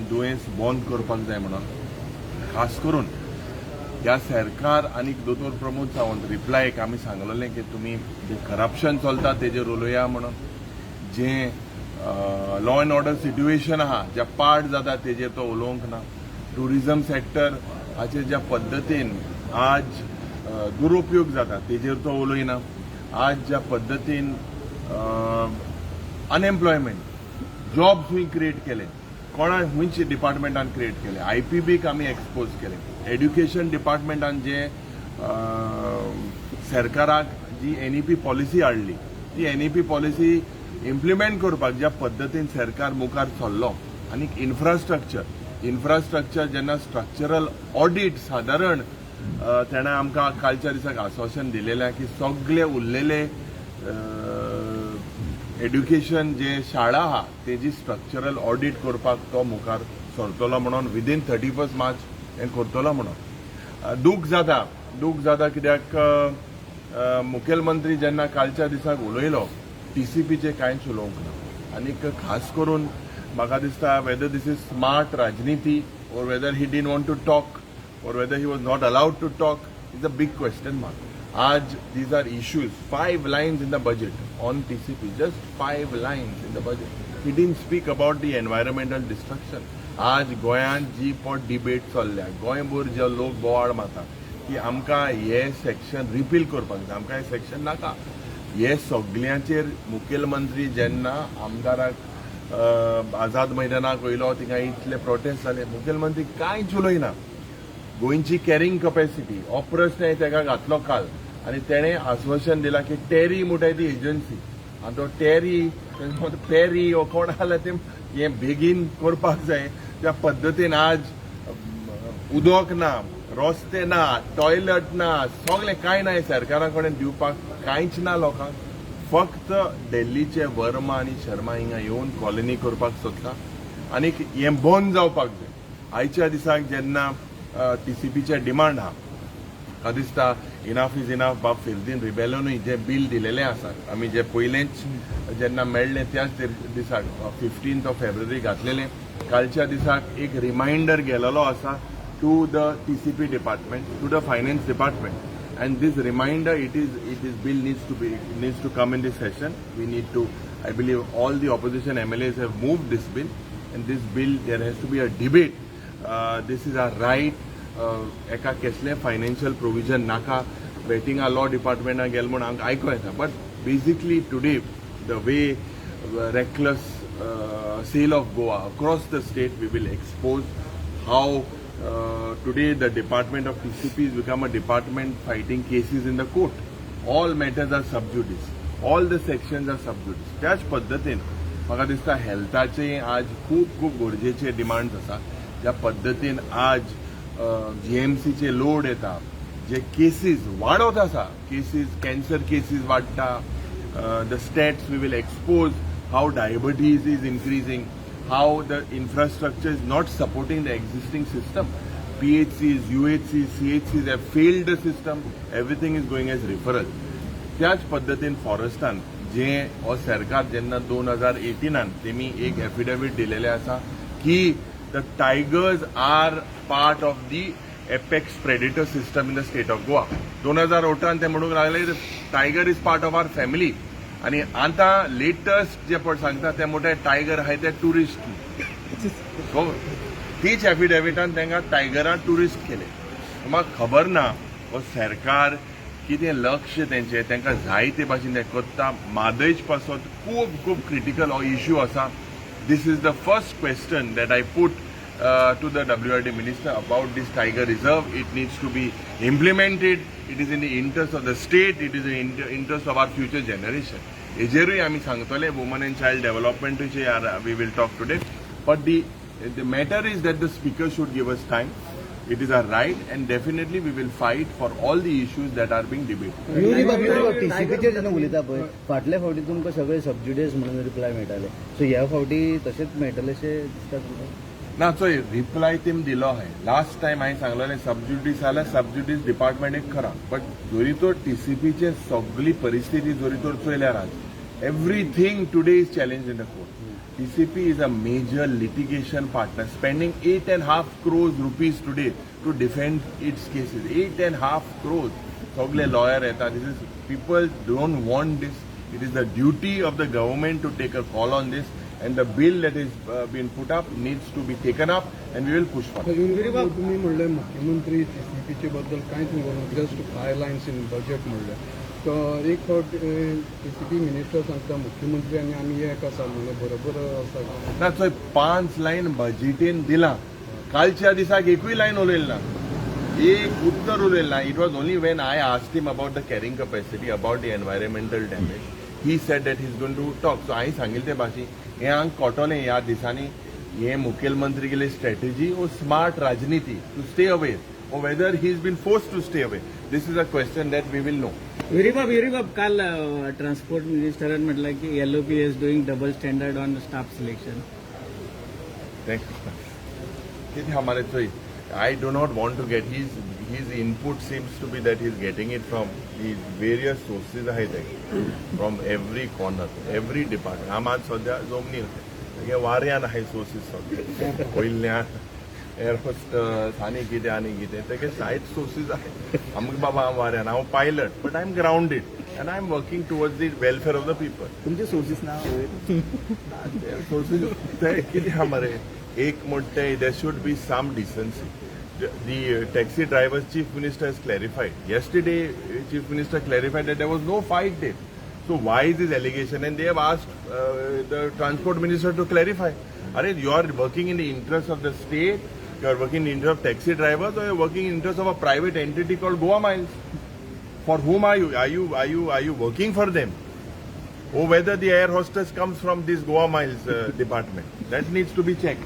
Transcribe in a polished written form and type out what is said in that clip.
दुयेंस बंद करपाक जाय म्हणून खास करून ह्या सरकार आनी दोतोर प्रमोद सावंत रिप्लायक आमी सांगलेलें की तुमी जे करप्शन चलता तेजेर उलोवया म्हणून, जे लॉ अँड ऑर्डर सिट्युएशन आहा ज्या पाड जाता तेजेर तो उलोवंक ना, टुरिझम सेक्टर हाचेर ज्या पद्दतीन आज दुरुपयोग जाता तेजेर तो उलयना, आज ज्या पद्दतीन अनएम्प्लॉयमेंट जॉब्स हुंय क्रिएट केले, कोणा हुंयच्या डिपार्टमेंटान क्रिएट केले, आयपीबीक आमी एक्सपोज केले, एड्युकेशन डिपार्टमेंटान जे सरकाराक जी एनईपी पॉलिसी हाडली ती एनईपी पॉलिसी इम्प्लिमेंट करपाक ज्या पद्दतीन सरकार मुखार चल्लो, आनी इन्फ्रास्ट्रक्चर जेन्ना स्ट्रक्चरल ऑडिट सादारण तेणें आमकां कालच्या दिसाक आश्वासन दिलेलें की सगळे उरलेले एड्युकेशन जे शाळा आहा तेजी स्ट्रक्चरल ऑडिट करपाक तो मुखार सरतलो म्हणून विदीन 31 मार्च हें करतलो म्हणून दूख जाता कित्याक मुखेलमंत्री जेन्ना कालच्या दिसाक उलयलो टीसीपीचे कांयच उलोवंक ना, आनीक खास करून म्हाका दिसता वेदर दिस इज स्मार्ट राजनीती or whether he didn't want to talk or whether he was not allowed to talk is a big question mark. These are issues, 5 lines in the budget on TCP, just 5 lines in the budget. He didn't speak about the environmental destruction. आज गोंयांत जी pot debate चल्ल्या, गोंयभर जे लोक बोवाळ मारता की आमकां हे सेक्शन रिपील करपाक जाय, आमकां हे सेक्शन नाका, हे सगळ्यांचेर मुखेलमंत्री जेन्ना आमदाराक आझाद मैदानाक वयलो थिंगा इतले प्रोटेस्ट जाले, मुखेलमंत्री कांयच उलयना. गोंयची कॅरिंग कॅपॅसिटी हो प्रश्न ताका घातलो काल, आनी तेणें आश्वासन दिलां की टॅरी म्हणटाय ती एजन्सी, आनी तो टॅरी हो कोण आसले ते हें बेगीन करपाक जाय. त्या पद्दतीन आज उदक ना, रस्ते ना, टॉयलेट ना, सगळें कांय ना सरकारा कडेन दिवपाक कांयच ना लोकांक. फक्त दिल्लीचे वर्मा आनी शर्मा हिंगा येवन कॉलनी करपाक सोदता, आनीक हें बंद जावपाक जाय. आयच्या दिसाक जेन्ना टीसीपीचे डिमांड आहा, म्हाका दिसता इनफ इज इनफ बाब फिरदीन रिबेलोनूय जे बील दिलेलें आसा, आमी जे पयलेंच जेन्ना मेळ्ळें त्याच दिसाक 15 फेब्रुवारी घातलेलें, कालच्या दिसाक एक रिमाइंडर गेलेलो आसा to the TCP department, to the finance department. And this reminder, it is bill needs to come in this session. We need to, I believe, all the opposition MLAs have moved this bill, and this bill there has to be a debate. This is our right. Eka kesle financial provision naka waiting a law department a gelmon ang aiko eta. But basically today, the way reckless sale of Goa across the state, we will expose how. Today the department of TCP has become a department fighting cases in the court. All matters are sub judice. All the sections are sub judice. त्याच पद्धतीन म्हाका दिसता हेल्थाचे आज खूब गरजेचे demands आसा. ज्या पद्धतीन आज जीएमसीचे लोड येता, जे केसीस वाडत आसा, कॅन्सर केसीस वाडटा, the stats we will expose how diabetes is increasing, how the infrastructure is not supporting the existing system. PHCs, UHCs, CHCs have failed the system. Everything is going as referral. त्याच पद्धतीन फॉरेस्टान जे हो सरकार जेन्ना 2018 तेमी एक affidavit दिलेले आसा की the tigers are part of the apex predator system in the state of Goa. 2008 ते म्हणूंक लागले tiger is part of our family, आणि आता लेटस्ट जे पण सांगता ते मोठे टायगर आहे ते टुरिस्ट, तीच एफिडेविटान तांकां टायगरां टुरिस्ट केले. म्हाका खबर ना हो सरकार कितें लक्ष तेंचें, तांकां जाय ते भाशेन तें करता. म्हादयच पासून खूब क्रिटिकल हो इश्यू आसा. This is the first question that I put to the WRD minister about this tiger reserve. It needs to be implemented. It is in the interest of the state. It is in the interest of our future generation. Ejeru ami sangtole women and child development we will talk today. But the matter is that the speaker should give us time. It is our right, and definitely we will fight for all the issues that are being debated. टीसीपीचे जेन्ना उलयता पळय, फाटल्या फावटी तुमकां सगळे सबज्युडियस म्हणून reply मेळटाले, so ह्या फावटी तशेंच मेळटले अशें दिसता तुमकां? ना चोय रिप्लाय तेम दिलो है. लास्ट टाइम हांवें सांगलेलें सबज्युडिस जाल्यार सबज्युडिस डिपार्टमेंट एक खरा, बट जोरी तर टीसीपीचे सगळी परिस्थिती जोरी तर चोयल्यार आज Everything today is challenged in the court. TCP is a major litigation partner, spending 8.5 crores rupees today to defend its cases. 8.5 crores. Sogle lawyer rehta. This is, people don't want this. It is the duty of the government to take a call on this, and the bill that is being put up needs to be taken up, and we will push for it. तुम्ही म्हणले मुख्यमंत्री टीसीपीचे बद्दल कांयच उलोवना, just 5 Lions in budget म्हणले. तो एक फावट TCP minister सांगता मुख्यमंत्री आनी आमी एक आसा म्हणले, बरोबर आसा? ना थंय 5 लायन बजेटीन दिला. कालच्या दिसाक एकूय लायन उलयली ना, एक उत्तर उलयलें ना. It was only when I asked him about the carrying capacity, about the environmental damage. He said that he is going to talk. So हांवें सांगिल्लें ते भाशेन हें हांग कोटोलें ह्या दिसांनी. हे मुखेलमंत्री गेले स्ट्रॅटेजी ओ स्मार्ट राजनीती to stay away, or whether he's been forced to stay away. This is a question that we will know. विरीबाब काल ट्रान्सपोर्ट मिनिस्टरान म्हटलं की LOP is doing double standard on staff selection. Thank you. हमारे तो I do not want to get his input seems to be that he's getting it from these various sources आहेत from every corner, every department. आम आज सध्या जोमनी होते वाऱ्यान आहे sources सगळे वयल्यान एअर होस्टस आनी कितें तेगे सायड सोर्सीस आहे. आमकां बाबा हांव वाऱ्यान, हांव pilot, but I am grounded and I am working towards the welfare of the people. तुमचे सोर्सीस ना सोर्सीस ते कितें आहा मरे, एक म्हणटा there should be some decency. The taxi drivers chief minister has clarified. Yesterday, chief minister clarified that there was no fight there. So why is this allegation? And they have asked the transport minister to clarify. Are you are working in the interest of the state? You are working in the interest of taxi drivers, or you are working in the interest of a private entity called Goa Miles? For whom are you? Are you working for them? Or whether the air hostess comes from this Goa Miles department? That needs to be checked.